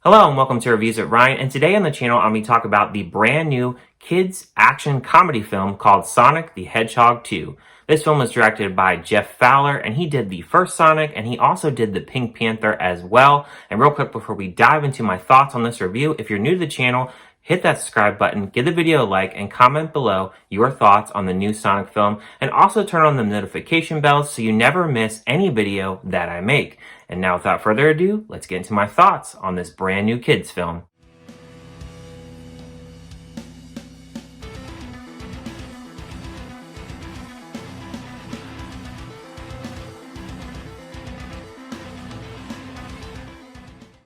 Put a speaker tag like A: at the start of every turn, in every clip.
A: Hello and welcome to Reviews with Ryan, and today on the channel I'm going to talk about the brand new kids action comedy film called Sonic the Hedgehog 2. This film was directed by Jeff Fowler, and he did the first Sonic, and he also did the Pink Panther as well. And real quick before we dive into my thoughts on this review, if you're new to the channel, hit that subscribe button, give the video a like, and comment below your thoughts on the new Sonic film, and also turn on the notification bells so you never miss any video that I make. And now without further ado, let's get into my thoughts on this brand new kids film.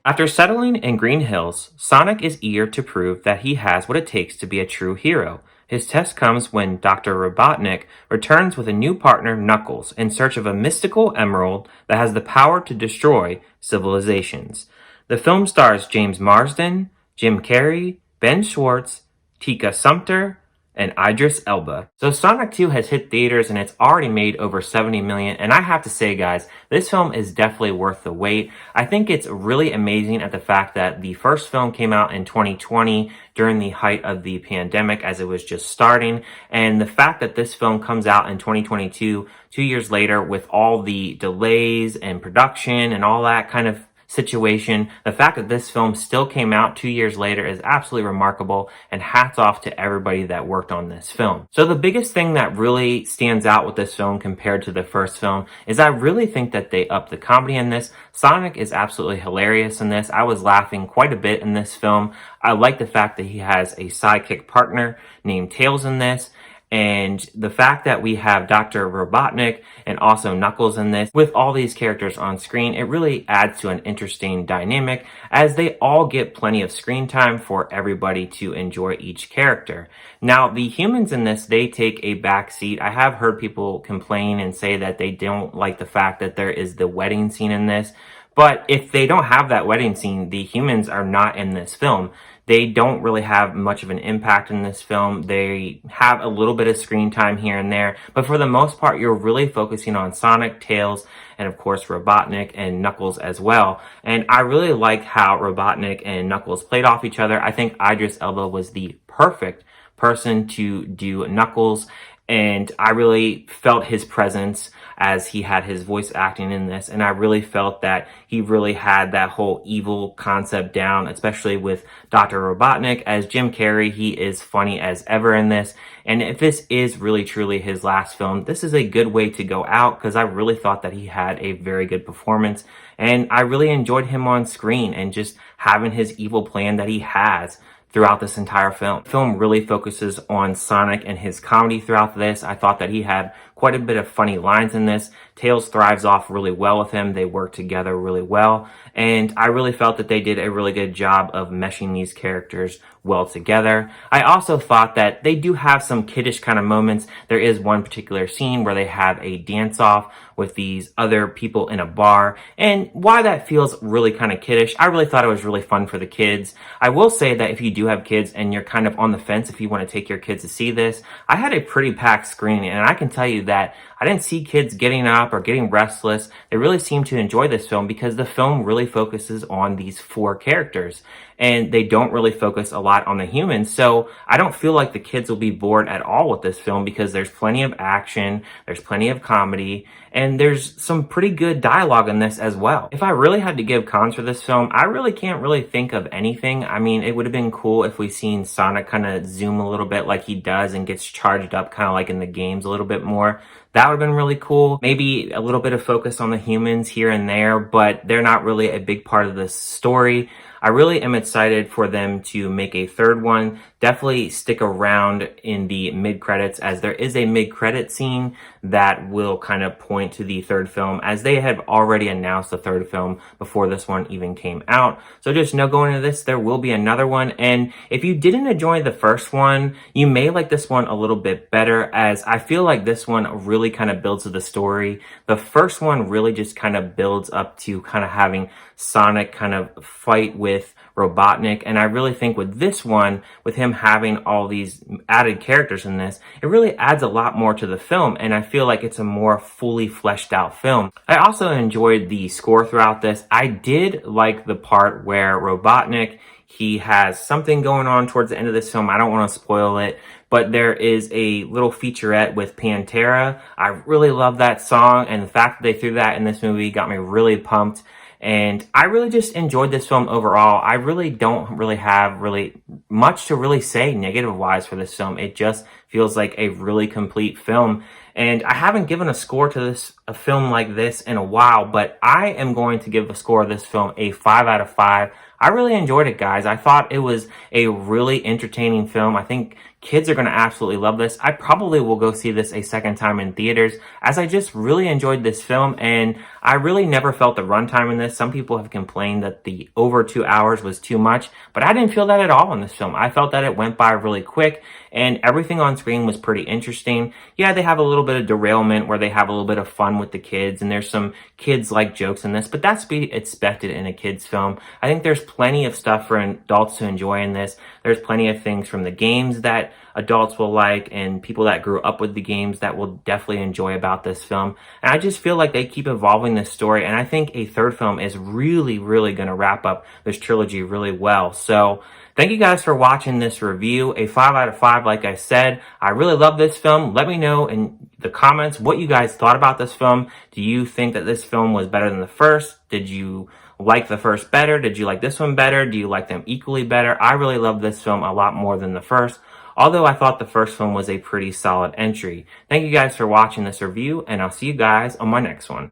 A: After settling in Green Hills, Sonic is eager to prove that he has what it takes to be a true hero. His test comes when Dr. Robotnik returns with a new partner, Knuckles, in search of a mystical emerald that has the power to destroy civilizations. The film stars James Marsden, Jim Carrey, Ben Schwartz, Tika Sumpter, and Idris Elba. So Sonic 2 has hit theaters and it's already made over 70 million, and I have to say guys, this film is definitely worth the wait. I think it's really amazing at the fact that the first film came out in 2020 during the height of the pandemic as it was just starting, and the fact that this film comes out in 2022, 2 years later, with all the delays and production and all that kind of situation, the fact that this film still came out 2 years later is absolutely remarkable, and hats off to everybody that worked on this film. So the biggest thing that really stands out with this film compared to the first film is I really think that they upped the comedy in this. Sonic is absolutely hilarious in this. I was laughing quite a bit in this film. I like the fact that he has a sidekick partner named Tails in this. And the fact that we have Dr. Robotnik and also Knuckles in this, with all these characters on screen, it really adds to an interesting dynamic as they all get plenty of screen time for everybody to enjoy each character. Now, the humans in this, they take a back seat. I have heard people complain and say that they don't like the fact that there is the wedding scene in this. But if they don't have that wedding scene, the humans are not in this film. They don't really have much of an impact in this film. They have a little bit of screen time here and there, but for the most part, you're really focusing on Sonic, Tails, and of course Robotnik and Knuckles as well. And I really like how Robotnik and Knuckles played off each other. I think Idris Elba was the perfect person to do Knuckles, and I really felt his presence as he had his voice acting in this, and I really felt that he really had that whole evil concept down, especially with Dr. Robotnik. As Jim Carrey, he is funny as ever in this, and if this is really truly his last film, this is a good way to go out because I really thought that he had a very good performance, and I really enjoyed him on screen and just having his evil plan that he has throughout this entire film. The film really focuses on Sonic and his comedy throughout this. I thought that he had quite a bit of funny lines in this. Tails thrives off really well with him. They work together really well. And I really felt that they did a really good job of meshing these characters well together. I also thought that they do have some kiddish kind of moments. There is one particular scene where they have a dance-off with these other people in a bar. And why that feels really kind of kiddish, I really thought it was really fun for the kids. I will say that if you do have kids and you're kind of on the fence if you want to take your kids to see this, I had a pretty packed screening, and I can tell you that I didn't see kids getting up or getting restless. They really seem to enjoy this film because the film really focuses on these four characters, and they don't really focus a lot on the humans. So I don't feel like the kids will be bored at all with this film because there's plenty of action, there's plenty of comedy, and there's some pretty good dialogue in this as well. If I really had to give cons for this film, I really can't really think of anything. I mean, it would have been cool if we seen Sonic kind of zoom a little bit like he does and gets charged up kind of like in the games a little bit more. That would have been really cool. Maybe a little bit of focus on the humans here and there, but they're not really a big part of this story. I really am excited for them to make a third one. Definitely stick around in the mid-credits, as there is a mid-credit scene that will kind of point to the third film, as they have already announced the third film before this one even came out. So just know going into this, there will be another one. And if you didn't enjoy the first one, you may like this one a little bit better, as I feel like this one really kind of builds to the story. The first one really just kind of builds up to kind of having Sonic kind of fight with with Robotnik. And I really think with this one, with him having all these added characters in this, it really adds a lot more to the film. And I feel like it's a more fully fleshed out film. I also enjoyed the score throughout this. I did like the part where Robotnik, he has something going on towards the end of this film. I don't want to spoil it, but there is a little featurette with Pantera. I really love that song, and the fact that they threw that in this movie got me really pumped. And I really just enjoyed this film overall. I really don't really have really much to really say negative wise for this film. It just feels like a really complete film. And I haven't given a score to a film like this in a while, but I am going to give a score of this film a 5 out of 5. I really enjoyed it, guys. I thought it was a really entertaining film. I think kids are going to absolutely love this. I probably will go see this a second time in theaters, as I just really enjoyed this film, and I really never felt the runtime in this. Some people have complained that the over 2 hours was too much, but I didn't feel that at all in this film. I felt that it went by really quick, and everything on screen was pretty interesting. Yeah, they have a little bit of derailment where they have a little bit of fun with the kids, and there's some kids-like jokes in this, but that's to be expected in a kids' film. I think there's plenty of stuff for adults to enjoy in this. There's plenty of things from the games that adults will like, and people that grew up with the games that will definitely enjoy about this film. And I just feel like they keep evolving this story, and I think a third film is really, really going to wrap up this trilogy really well. So thank you guys for watching this review. A 5 out of 5, like I said. I really love this film. Let me know in the comments what you guys thought about this film. Do you think that this film was better than the first? Did you like the first better? Did you like this one better? Do you like them equally better? I really love this film a lot more than the first, although I thought the first film was a pretty solid entry. Thank you guys for watching this review, and I'll see you guys on my next one.